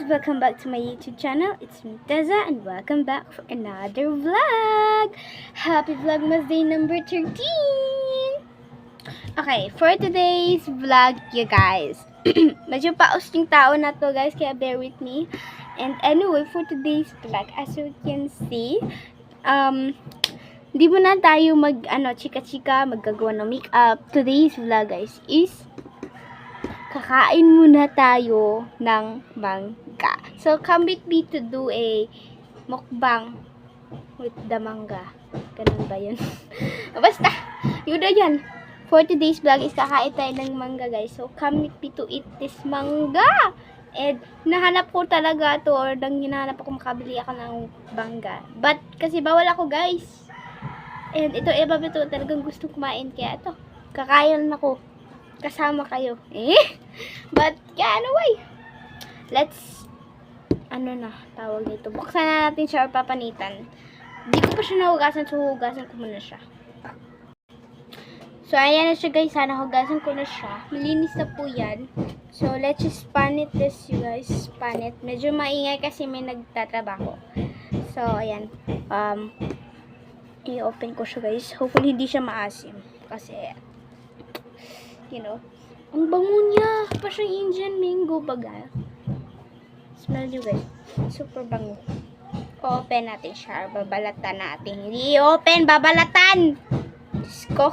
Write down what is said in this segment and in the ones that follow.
welcome back to my YouTube channel. It's me, Teza, and welcome back for another vlog. Happy Vlogmas Day number 13. Okay, for today's vlog, you guys. Medyo paus yung tao na to, guys, kaya bear with me. And anyway, for today's vlog, as you can see, di mo na tayo chika-chika, maggagawa ng makeup. Today's vlog, guys, is kakain muna tayo ng mangga. So, come with me to do a mukbang with the mangga. Ganun ba yun? Basta, yun na yan. For today's vlog is kakain tayo ng mangga, guys. So, come with me to eat this mangga. And, nahanap ko talaga to or nang hinahanap ako makabili ako ng mangga. But, kasi bawal ako, guys. And, ito, ito talagang gusto kumain. Kaya, ito, kakain ako. Kasama kayo. But, yeah, anyway. Let's, tawag nito. Buksan na natin siya or papanitan. Hindi ko pa siya nahugasan, so hugasan ko muna siya. So, ayan na siya, guys. Sana hugasan ko na siya. Malinis na po yan. So, let's just pan it this, you guys. Pan it. Medyo maingay kasi may nagtatrabaho. So, ayan. I-open ko siya, guys. Hopefully, hindi siya maasim. Kasi, you know, ang bango niya. Pa siyang Indian mango baga. Smell nyo, guys. Super bango. O-open natin siya. Babalatan natin. Hindi open, babalatan! Diyos ko.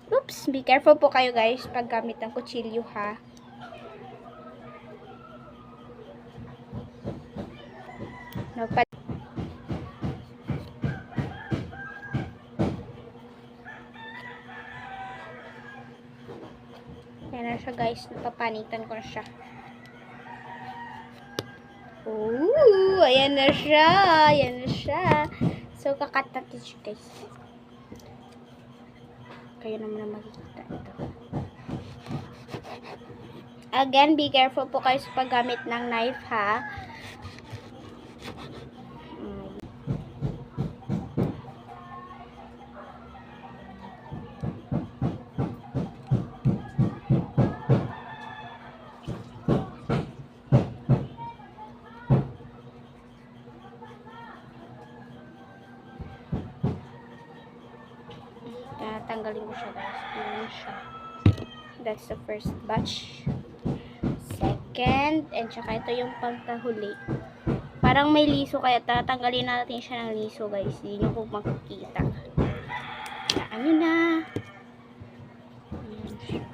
Oops. Be careful po kayo, guys, pag gamit ng kutsilyo, ha. No, Ayan na siya, guys. Napapanitan ko na siya. Ooh! Ayan na siya. Ayan na siya. So, kakat natin siya, guys. Kayo naman na makikita ito. Again, be careful po kayo sa paggamit ng knife, ha. Tanggalin ko siya, guys. Ganyan siya. That's the first batch. Second, and saka ito yung pagkahuli. Parang may liso, kaya tatanggalin natin siya ng liso, guys. Hindi nyo po makikita. Saan nyo na? Ayan siya.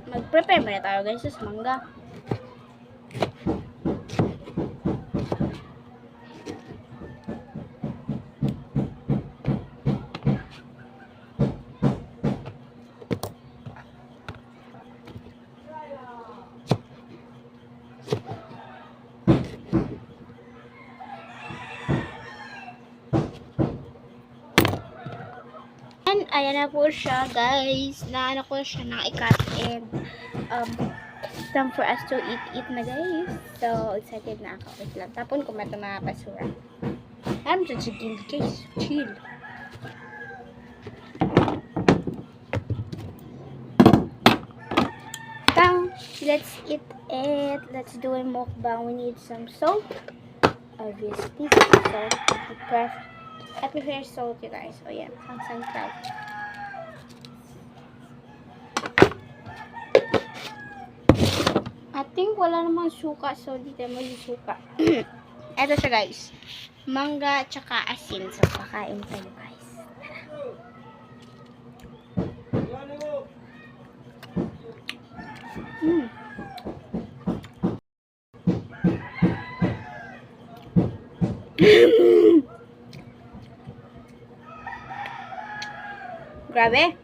Mag-prepare muna tayo, guys, sa mangga. And ayan na po siya, guys. Naano ko siya na i-cut and time for us to eat na, guys. So excited na ako. Wait lang. Tapon ko ito mga basura. I'm just chicken, guys. Chill. Bang! Let's eat it. Let's do a mukbang. We need some salt. Obviously, salt. I prefer salt, you guys. So, yeah. Sang crowd. I think wala namang suka. So, dito may suka. Eto siya, guys. Mangga tsaka asin. So, kakain tayo, guys. Grabe.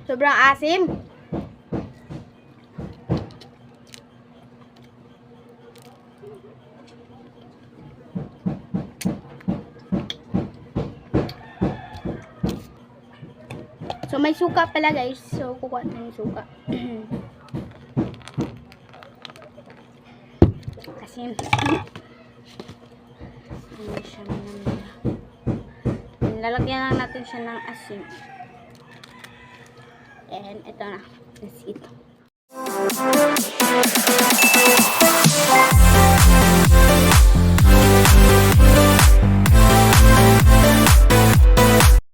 Sobrang asim. So, may suka pala, guys. So, kukuha na yung suka. asin. Ayan siya naman. Lalagyan lang natin siya ng asin. And ito na. That's it.